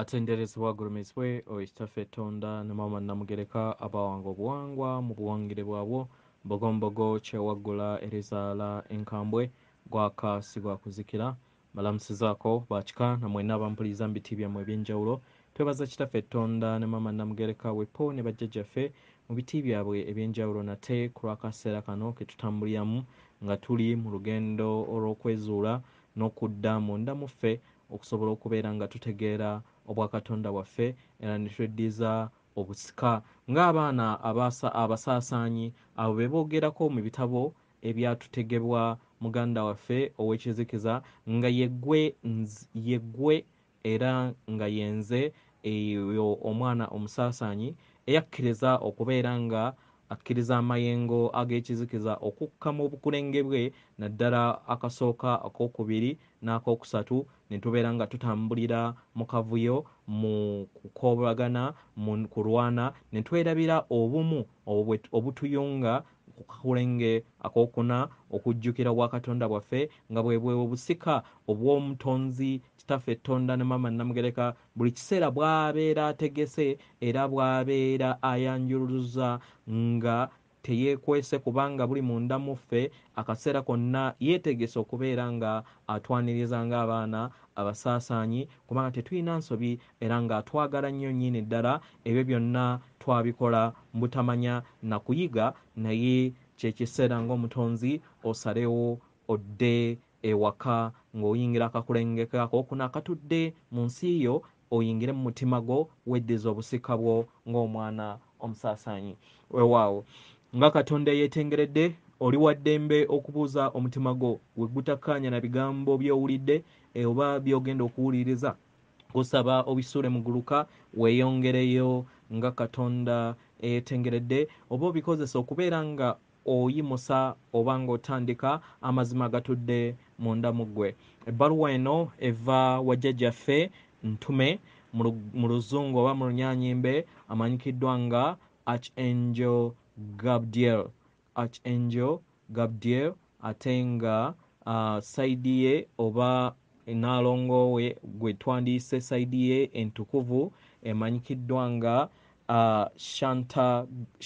atenderezebwa agulumizibwe oyo kitaffe ettonda ne maama namugereka abawanga obuwangwa mu buwangire bwabwo mbogombogo kyewaggula erizaala enkambwe gwaka si gwakuzikira balamusizaako bakika namwena abampuliriza mu biti byammwe ebyenjawulo twebaza kitaffe ettonda ne maama namugereka wepo ne bajjajjaffe mu biti byabwe ebyenjawulo nate ku lwakaseera kano ke tutambuliramu nga tuli mu lugendo olw'okwezuula n'okudda munda mu ffe okusobola okubeera nga tutegeera obwakatonda waffe era ne tweddiza obusika ng'abaana abasaasaanyi abo be boogerako mu bitabo ebyatutegebwa muganda waffe ow'ekizikiza nga yeggwe era nga yenze eyo omwana omusaasaanyi eyakkiriza okubeera nga akkiriza amayengo ag'ekizikiza okukka mu bukulenge bwe naddala akasooka akokubiri n'akokusatu ne tubeera nga tutambulira mu kavuyo mu kukoobagana mu kulwana ne twerabira obumu obutuyunga ku kakulenge akokuna okujjukira obwakatonda bwaffe nga bwe obusika obw'omutonzi kitaffe ettonda ne maama namugereka buli kiseera bw'abeera ategese era bw'abeera ayanjuluza nga teyeekwese kubanga buli munda mu ffe akaseera konna yeetegese okubeera nga atwaniriza ng'abaana abasaasaanyi kubanga tetulina nsobi era nga atwagala nnyo nnyini ddala ebyo byonna twabikola mbutamanya na kuyiga naye kyekiseera ng'omutonzi osalewo odde ewaka ng'oyingira akakulenge kakokuna akatudde mu nsi yo oyingire mu mutima gwo weddiza obusika bwo ng'omwana omusaasaanyi weewaawo nga katonda yeetengeredde oli wa ddembe okubuuza omutima gwo we gutakkaanya na bigambo by'owulidde oba by'ogenda okuwuliriza gusaba obisuule mu guluka weeyongereyo nga katonda eyeetengeredde oba obikozesa okubeera nga oyimusa oba ng'otandika amazima agatudde munda mu ggwe ebbaluwa eno eva wajjajjaffe ntume mu luzungu oba mu lunyaanyimbe amanyikiddwa nga Archangel Gabriel ate nga sayidi ye oba enaalongowe gwe twandiyise sayidi ye entukuvu emanyikiddwa nga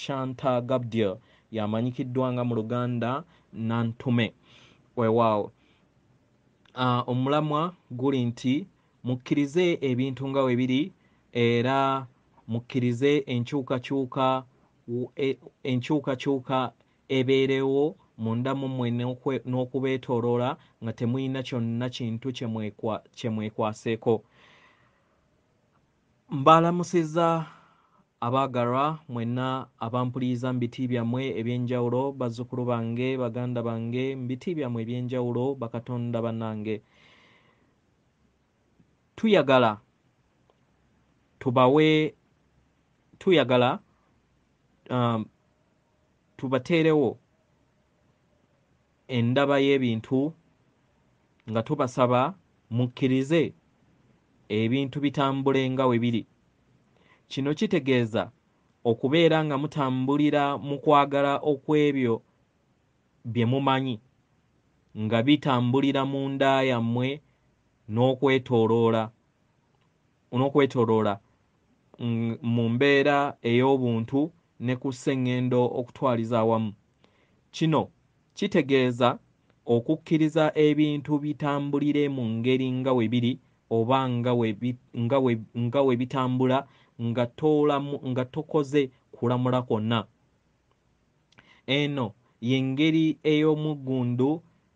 Shanta Gabriel yamanyikiddwa nga mu Luganda Nantume weewaawo omulamwa guli nti mukkirize ebintu nga we biri era mukkirize enkyukakyuka ebeerewo munda mu mmwe n'okubeetooloola nga temulina kyonna kintu kyemwekwaseeko mbalamusizza abaagalwa mwenna abampuliriza mu biti byammwe ebyenjawulo bazzukulu bange baganda bange mu biti byammwe ebyenjawulo bakatonda bannange tuyagala tubateerewo endaba y'ebintu nga tubasaba mukkirize ebintu bitambule nga we biri kino kitegeeza okubeera nga mutambulira mu kwagala okw'ebyo bye mumanyi nga bitambulira mu nda yammwe n'okwetooloola mu mbeera ey'obuntu ne ku sseŋŋendo okutwaliza awamu kino kitegeeza okukkiriza ebintu bitambulire mu ngeri nga we biri oba nga we bitambula nga tokoze kulamula kwonna eno y'engeri ey'omuggundu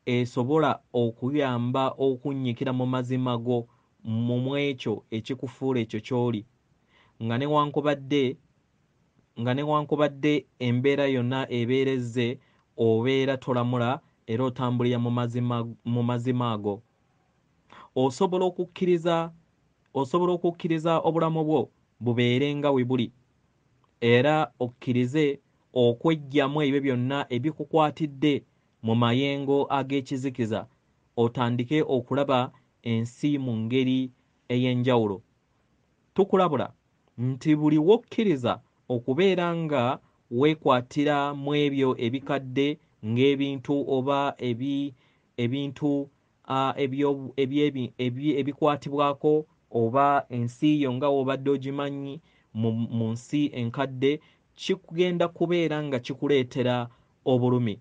esobola okuyamba okunnyikira mu mazima go mu ekyo ekikufuula ekyo ky'oli nga newankubadde embeera yonna ebeerezze obeera tolamula era otambulira mu mazima ago osobola okukkiriza obulamu bwo bubeere nga we buli era okkirize okweggyamu ebyo byonna ebikukwatidde mu mayengo ag'ekizikiza otandike okulaba ensi mu ngeri ey'enjawulo tukulabula nti buli wokkiriza okubeera nga weekwatira mu ebyo ebikadde ng'ebintu oba ebintu ebikwatibwako oba ensi yo nga wobadde ogimanyi mu nsi enkadde kigenda kubeera nga kikuleetera obulumi.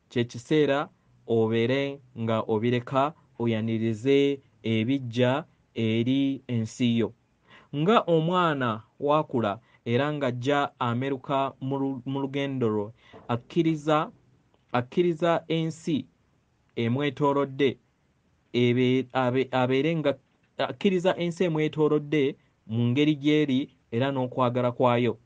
Kyekiseera obeere nga obireka oyanirize ebijja eri ensi yo. Nga omwana wakula era ng'ajja ameruka mu lugendo lwe, akkiriza ensi emwetoolodde abeere nga akkiriza ensi emwetoolodde mu ngeri gy'eri era n'okwagala kwayo.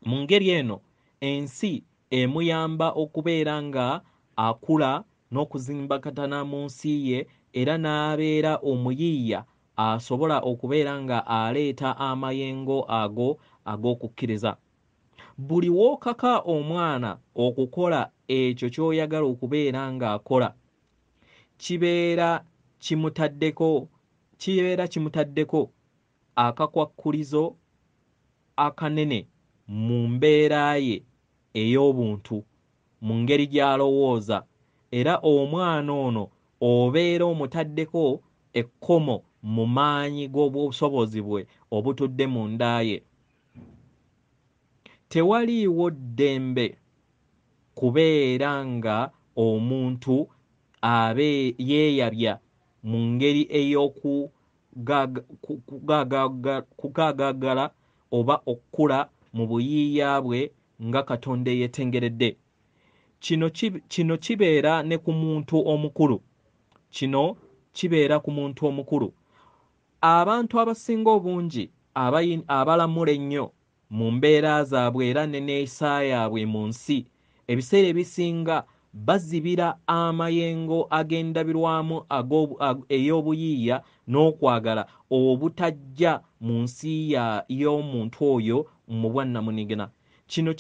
Mu ngeri eno ensi emuyamba okubeera nga akula n'okuzimbakatana mu nsi ye era n'abeera omuyiiya asobola okubeera nga aleeta amayengo ago ag'okukkiriza. Buli w'okaka omwana okukola ekyo ky'oyagala okubeera ng'akola kibeera kimutaddeko akakwakkulizo akanene mu mbeera ye ey'obuntu, mu ngeri gy'alowooza, era omwana ono obeera omutaddeko ekkomo mu maanyi g'obusobozi bwe obutudde mu nda ye. Tewaliiwo ddembe kubeera nga omuntu yeeyabya mu ngeri ey'okugaagagala oba okkula mu buyiiya bwe nga Katonda eyeetengeredde. Kino kibeera ne ku muntu omukulu. Abantu abasinga obungi abalamula ennyo mu mbeera zaabwe era ne neeyisa yaabwe mu nsi, ebiseera ebisinga bazibira amayengo ag'endabirwamu ey'obuyiiya n'okwagala obutajja mu nsi y'omuntu oyo mu bwannamunigina. Kino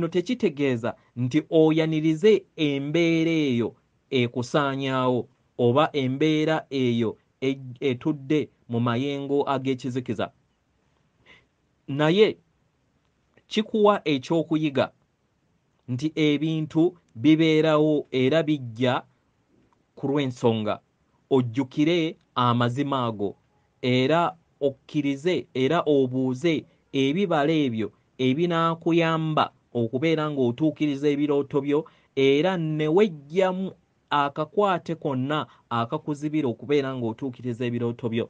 tekitegeeza nti oyanirize embeera eyo ekusaanyaawo oba embeera eyo etudde mu mayengo ag'ekizikiza. Naye kikuwa ekyokuyiga nti ebintu bibeerawo era bijja ku lw'ensonga. Ojjukire amazima ago era okkirize era obuuze ebibala ebyo ebinaakuyamba okubeera ng'otuukiriza ebirooto byo era ne weggyamu akakwate konna akakuzibira okubeera ng'otuukiriza ebirooto byo.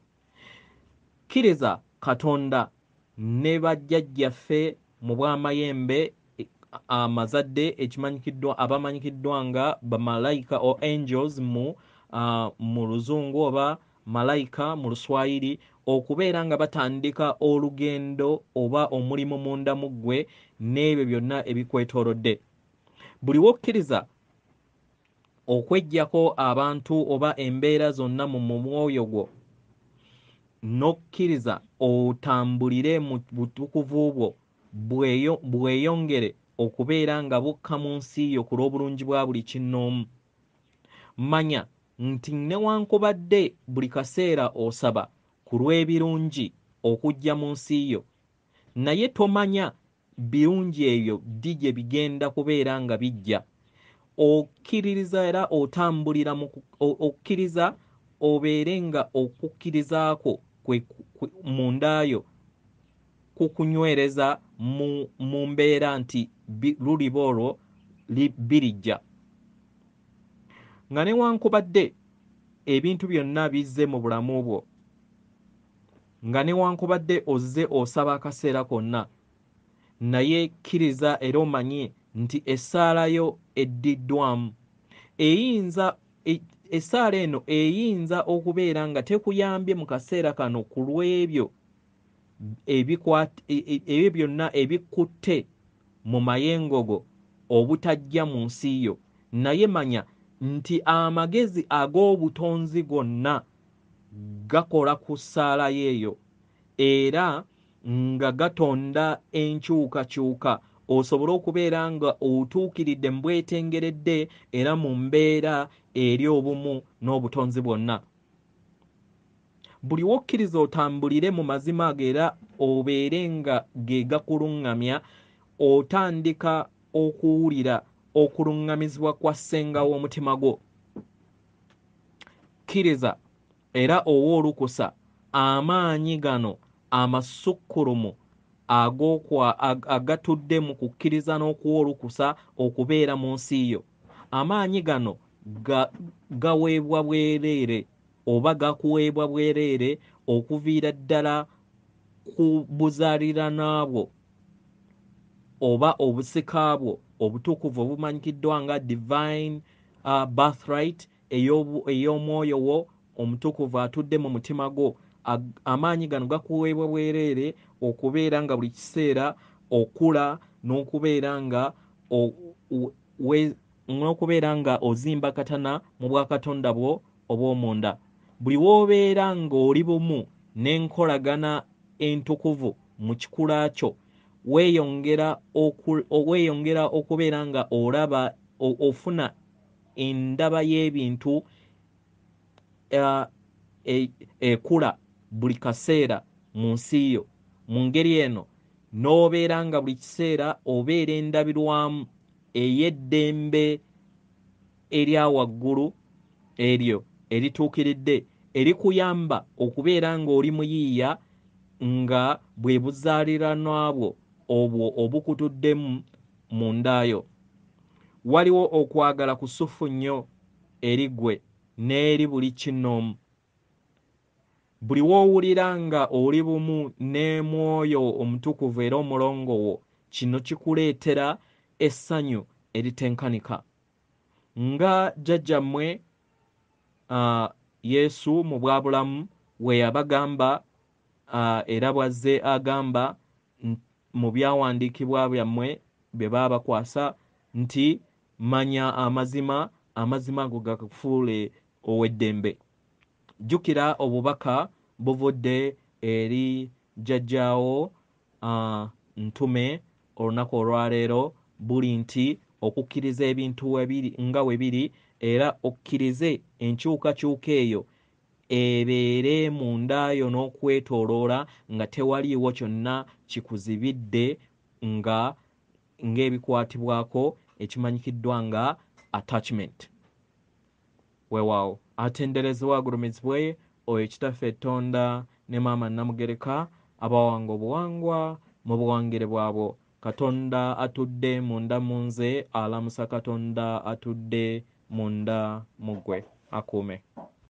Kkiriza Katonda ne bajjajjaffe mu bw'amayembe amazadde abamanyikiddwa nga bamalayika o angels mu luzungu oba malayika mu luswayiri, okubeera nga batandika olugendo oba omulimu munda mu ggwe n'ebyo byonna ebikwetoolodde. Buli w'okkiriza okweggyako abantu oba embeera zonna mu mwoyo gwo, n'okkiriza otambulire mu butukuvu bwo, bweyongere okubeera nga bukka mu nsi yo ku lw'obulungi bwa buli kinnoomu. Manya nti newankubadde buli kaseera osaba ku lw'ebirungi okujja mu nsi yo, naye tomanya birungi ebyo ddi gye bigenda kubeera nga bijja. Okkiririza era otambulira okkiriza obeere nga okukkirizaako munda yo kukunywereza mu mbeera nti luliba olwo birijja. Nga newankubadde ebintu byonna bizze mu bulamu bwo, nga newankubadde ozze osaba akaseera konna, naye kkiriza era omanye nti essaala yo eddiddwamu. Essaala eno eyinza okubeera nga tekuyambye mu kaseera kano ku lw'ebyo ebyo byonna ebikutte mu mayengo go obutajja mu nsi yo, naye manya nti amagezi ag'obutonzi gonna gakola ku ssaala yeeyo era nga gatonda enkyukakyuka osobole okubeera nga otuukiridde mu bwetengeredde era mu mbeera eri obumu n'obutonzi bwonna. Buli w'okkiriza otambulire mu mazima ago era obeere nga ge gakuluŋŋamya, otandika okuwulira okuluŋŋamizibwa kwa ssenga w'omutima gwo. Kkiriza era owa olukusa amaanyi gano amasukkulumu agatudde mu kukkiriza n'okuwa olukusa okubeera mu nsi yo. Amaanyi gano gaweebwa bwereere oba gakuweebwa bwereere okuviira ddala ku buzaaliranwa bwo oba obusika bwo obutukuvu obumanyikiddwa nga divine birthright ey'omwoyo wo omutukuvu atudde mu mutima gwo. Amaanyi gano gakuweebwa bwereere okubeera nga buli kiseera okula n'okubeera nga ozimba katana mu bwakatonda bwo obw'omunda. Buli w'obeera ng'oli bumu n'enkolagana entukuvu mu kikula kyo, weeyongera okubeera nga olaba ofuna endaba y'ebintu ekula buli kaseera mu nsi yo. Mu ngeri eno n'obeera nga buli kiseera obeera endabirwamu ey'eddembe erya waggulu eryo erituukiridde erikuyamba okubeera ng'oli muyiiya nga bwe buzaaliranwa bwo obwo obukutuddemu mu nda yo. Waliwo okwagala kusufu nnyo eri ggwe n'eri buli kinnoomu. Buli w'owulira nga oli bumu ne mwoyo omutukuvu era omulongowo, kino kikuleetera essanyu eritenkanika. Nga jjajjammwe Yesu mu bwabulamu bwe yabagamba era bw'azze agamba mu byawandiikibwa byammwe bye baabakwasa nti manya amazima, amazima ago gakufuule ow'eddembe. Jjukira obubaka buvudde eri jjajjaawo Ntume olunaku olwaleero buli nti okukkiriza ebintu nga we biri era okkirize enkyukakyuka eyo ebeere mu nda yo n'okwetooloola nga tewaliiwo kyonna kikuzibidde ng'ebikwatibwako ekimanyikiddwa nga attachment. Weewaawo atenderezebwa agulumizibwe oyo Kitaffe Tonda ne Maama Namugereka abawanga obuwangwa mu buwangire bwabwo. Katonda atudde munda mu nze alamusa Katonda atudde munda mu ggwe. Akuume.